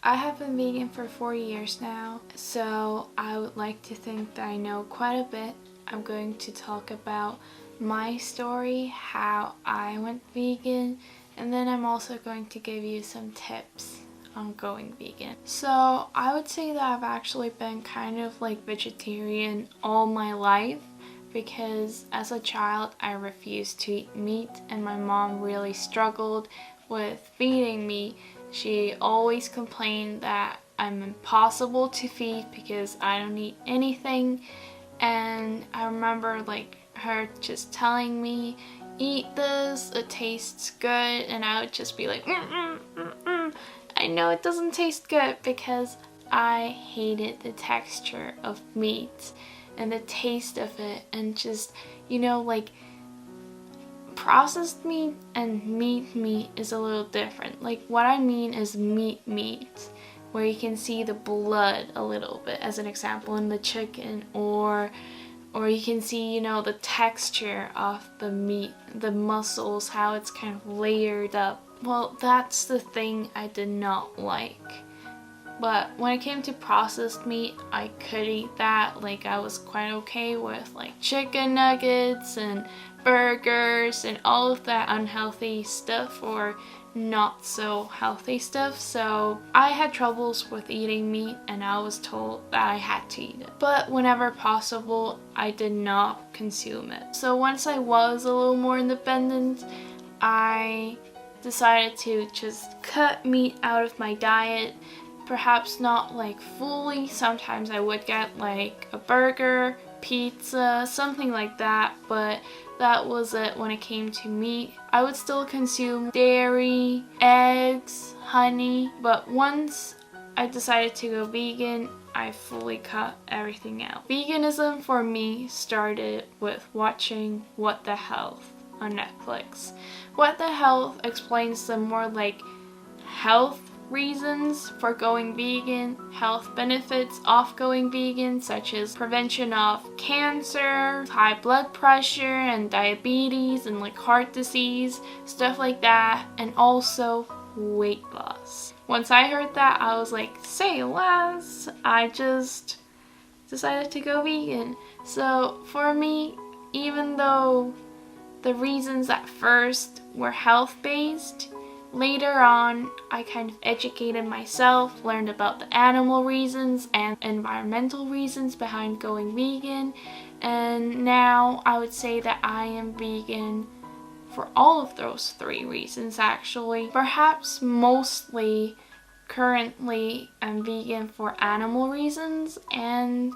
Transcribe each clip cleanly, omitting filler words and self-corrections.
I have been vegan for 4 years now, so I would like to think that I know quite a bit. I'm going to talk about my story, how I went vegan, and then I'm also going to give you some tips on going vegan. So I would say that I've actually been kind of like vegetarian all my life, because as a child I refused to eat meat and my mom really struggled with feeding me. She always complained that I'm impossible to feed because I don't eat anything, and I remember like her just telling me, eat this, it tastes good, and I would just be like, I know it doesn't taste good, because I hated the texture of meat and the taste of it, and just, you know, like processed meat and meat is a little different. Like what I mean is meat, where you can see the blood a little bit, as an example, in the chicken, or you can see, you know, the texture of the meat, the muscles, how it's kind of layered up. Well, that's the thing I did not like. But when it came to processed meat, I could eat that. Like I was quite okay with like chicken nuggets and burgers and all of that unhealthy stuff, or not so healthy stuff. So I had troubles with eating meat, and I was told that I had to eat it. But whenever possible, I did not consume it. So once I was a little more independent, I decided to just cut meat out of my diet. Perhaps not like fully. Sometimes I would get like a burger, pizza, something like that, but that was it when it came to meat. I would still consume dairy, eggs, honey, but once I decided to go vegan, I fully cut everything out. Veganism for me started with watching What the Health on Netflix. What the Health explains some more like health reasons for going vegan, health benefits of going vegan, such as prevention of cancer, high blood pressure and diabetes, and like heart disease, stuff like that, and also weight loss. Once I heard that, I was like, say less. I just decided to go vegan. So for me, even though the reasons at first were health-based, later on, I kind of educated myself, learned about the animal reasons and environmental reasons behind going vegan, and now I would say that I am vegan for all of those 3 reasons actually. Perhaps mostly currently I'm vegan for animal reasons and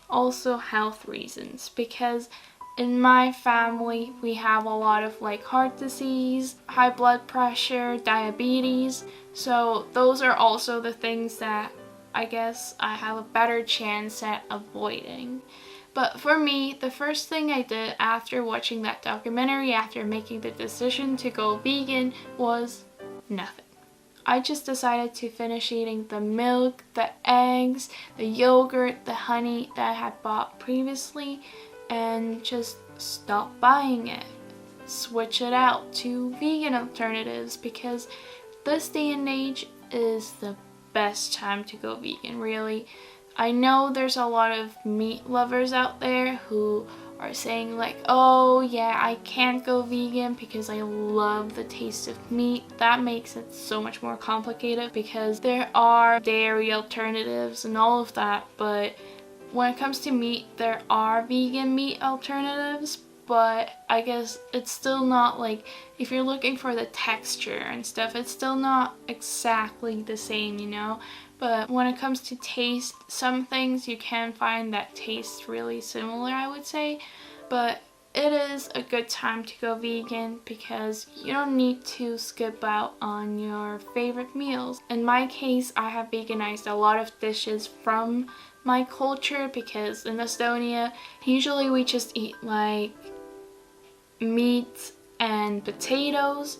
also health reasons, because in my family, we have a lot of like heart disease, high blood pressure, diabetes. So those are also the things that I guess I have a better chance at avoiding. But for me, the first thing I did after watching that documentary, after making the decision to go vegan, was nothing. I just decided to finish eating the milk, the eggs, the yogurt, the honey that I had bought previously, and just stop buying it. Switch it out to vegan alternatives, because this day and age is the best time to go vegan, really. I know there's a lot of meat lovers out there who are saying like, oh yeah, I can't go vegan because I love the taste of meat. That makes it so much more complicated, because there are dairy alternatives and all of that, but when it comes to meat, there are vegan meat alternatives, but I guess it's still not like, if you're looking for the texture and stuff, it's still not exactly the same, you know? But when it comes to taste, some things you can find that taste really similar, I would say. But it is a good time to go vegan, because you don't need to skip out on your favorite meals. In my case, I have veganized a lot of dishes from my culture, because in Estonia, usually we just eat like meat and potatoes.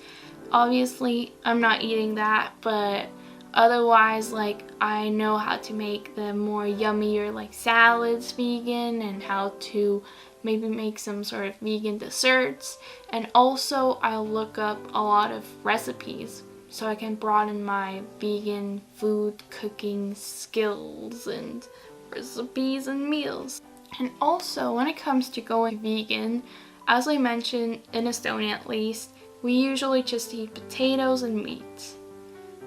Obviously, I'm not eating that, but otherwise, like, I know how to make the more yummier like salads vegan, and how to maybe make some sort of vegan desserts. And also I'll look up a lot of recipes so I can broaden my vegan food cooking skills and recipes and meals. And also, when it comes to going vegan, as I mentioned, in Estonia at least, we usually just eat potatoes and meat.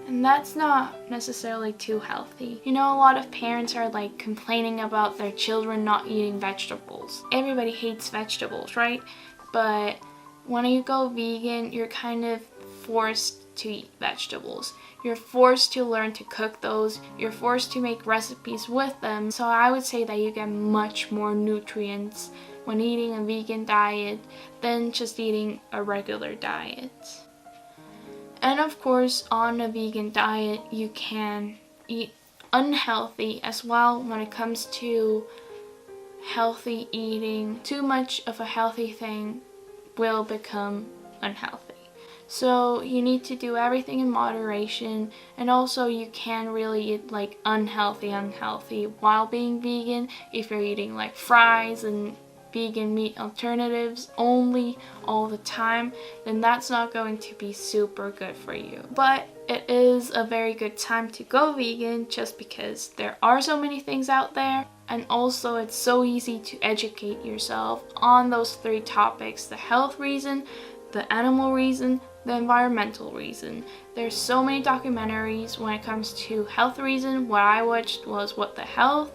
And that's not necessarily too healthy. You know, a lot of parents are like complaining about their children not eating vegetables. Everybody hates vegetables, right? But when you go vegan, you're kind of forced to eat vegetables. You're forced to learn to cook those. You're forced to make recipes with them. So I would say that you get much more nutrients when eating a vegan diet than just eating a regular diet. And of course, on a vegan diet, you can eat unhealthy as well when it comes to healthy eating. Too much of a healthy thing will become unhealthy. So you need to do everything in moderation, and also you can really eat like unhealthy while being vegan. If you're eating like fries and vegan meat alternatives only all the time, then that's not going to be super good for you. But it is a very good time to go vegan just because there are so many things out there, and also it's so easy to educate yourself on those three topics: the health reason, the animal reason, the environmental reason. There's so many documentaries when it comes to health reason. What I watched was What the Health.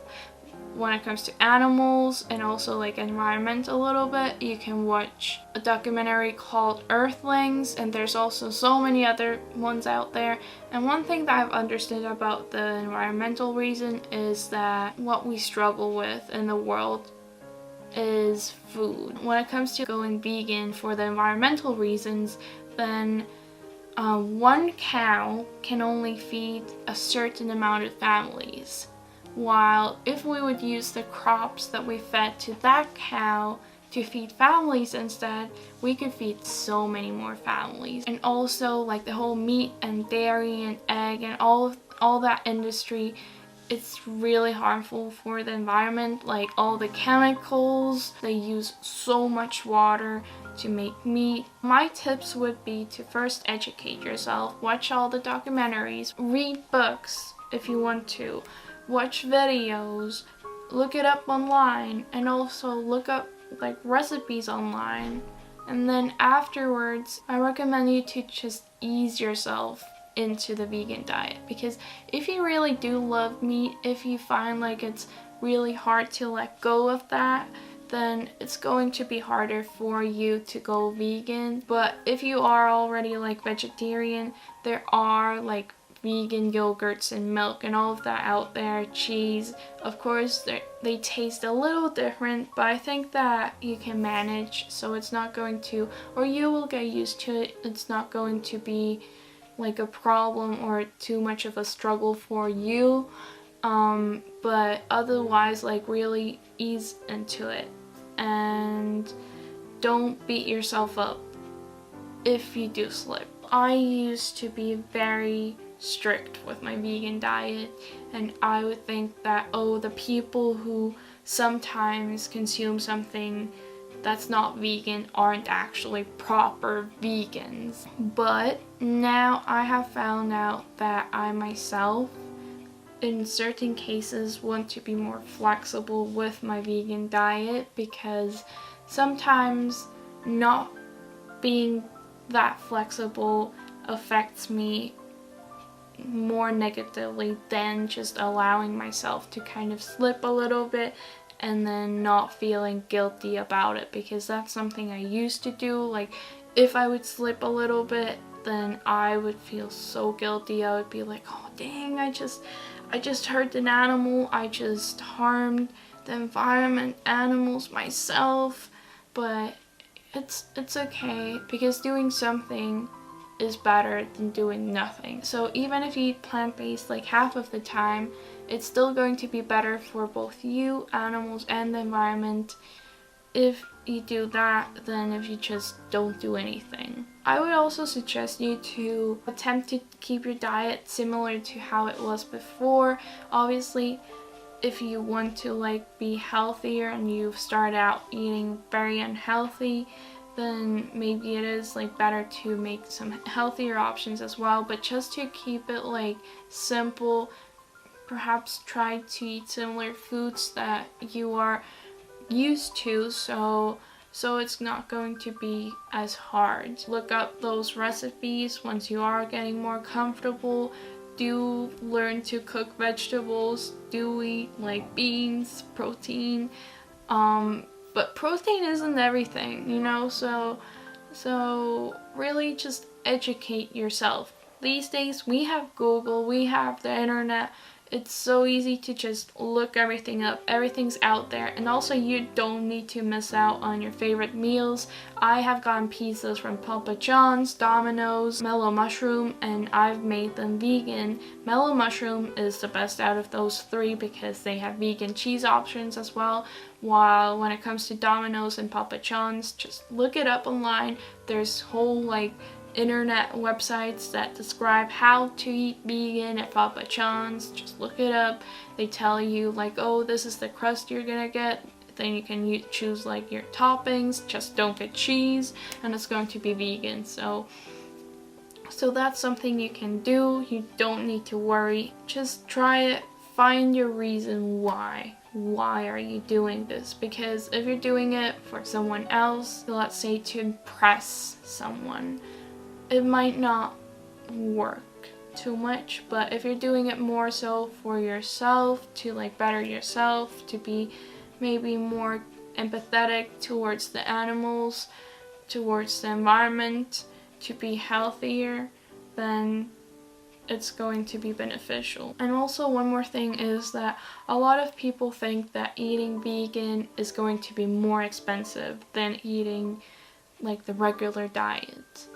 When it comes to animals and also like environment a little bit, you can watch a documentary called Earthlings, and there's also so many other ones out there. And one thing that I've understood about the environmental reason is that what we struggle with in the world is food. When it comes to going vegan for the environmental reasons, then one cow can only feed a certain amount of families. While if we would use the crops that we fed to that cow to feed families instead, we could feed so many more families. And also like the whole meat and dairy and egg and all that industry, it's really harmful for the environment. Like all the chemicals, they use so much water to make meat. My tips would be to first educate yourself, watch all the documentaries, read books if you want to, watch videos, look it up online, and also look up like recipes online. And then afterwards, I recommend you to just ease yourself into the vegan diet, because if you really do love meat, if you find like it's really hard to let go of that, then it's going to be harder for you to go vegan. But if you are already like vegetarian, there are like vegan yogurts and milk and all of that out there, cheese. Of course, they taste a little different, but I think that you can manage, so it's not going to, or you will get used to it. It's not going to be like a problem or too much of a struggle for you. But otherwise, like really ease into it and don't beat yourself up if you do slip. I used to be very strict with my vegan diet, and I would think that, oh, the people who sometimes consume something that's not vegan aren't actually proper vegans. But now I have found out that I myself, in certain cases, want to be more flexible with my vegan diet, because sometimes not being that flexible affects me more negatively than just allowing myself to kind of slip a little bit and then not feeling guilty about it, because that's something I used to do. Like if I would slip a little bit, then I would feel so guilty. I would be like, oh dang, I just hurt an animal, I just harmed the environment, animals, myself. But it's okay, because doing something is better than doing nothing. So even if you eat plant-based like half of the time, it's still going to be better for both you, animals, and the environment if you do that than if you just don't do anything. I would also suggest you to attempt to keep your diet similar to how it was before. Obviously, if you want to like be healthier and you've started out eating very unhealthy, then maybe it is like better to make some healthier options as well. But just to keep it like simple, perhaps try to eat similar foods that you are used to, so it's not going to be as hard. Look up those recipes once you are getting more comfortable. Do learn to cook vegetables, do eat like beans, protein, but protein isn't everything, you know, so really just educate yourself. These days we have Google, we have the internet. It's so easy to just look everything up. Everything's out there. And also you don't need to miss out on your favorite meals. I have gotten pizzas from Papa John's, Domino's, Mellow Mushroom, and I've made them vegan. Mellow Mushroom is the best out of those three because they have vegan cheese options as well. While when it comes to Domino's and Papa John's, just look it up online. There's whole like internet websites that describe how to eat vegan at Papa John's. Just look it up. They tell you like, oh, this is the crust you're gonna get. Then you can choose like your toppings. Just don't get cheese, and it's going to be vegan. So that's something you can do. You don't need to worry. Just try it. Find your reason why. Why are you doing this? Because if you're doing it for someone else, let's say to impress someone, it might not work too much. But if you're doing it more so for yourself, to like better yourself, to be maybe more empathetic towards the animals, towards the environment, to be healthier, then it's going to be beneficial. And also one more thing is that a lot of people think that eating vegan is going to be more expensive than eating like the regular diet.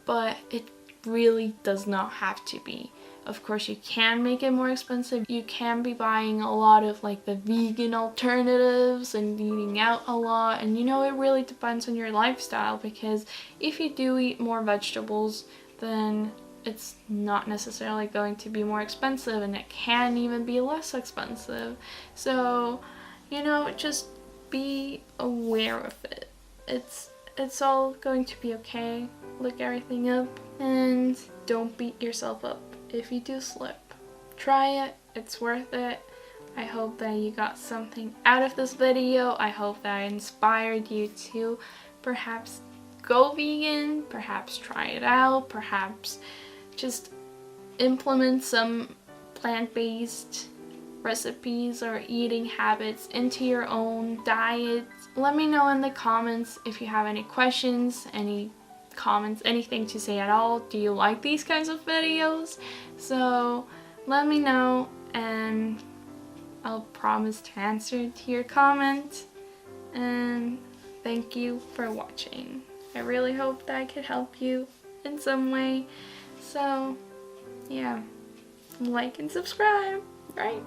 But it really does not have to be. Of course, you can make it more expensive. You can be buying a lot of like the vegan alternatives and eating out a lot. And you know, it really depends on your lifestyle, because if you do eat more vegetables, then it's not necessarily going to be more expensive, and it can even be less expensive. So, you know, just be aware of it. It's all going to be okay. Look everything up and don't beat yourself up if you do slip. Try it. It's worth it. I hope that you got something out of this video. I hope that I inspired you to perhaps go vegan, perhaps try it out, perhaps just implement some plant-based recipes or eating habits into your own diet. Let me know in the comments if you have any questions, any comments, anything to say at all. Do you like these kinds of videos? So let me know and I'll promise to answer to your comment. And thank you for watching. I really hope that I could help you in some way. So yeah, like and subscribe, right?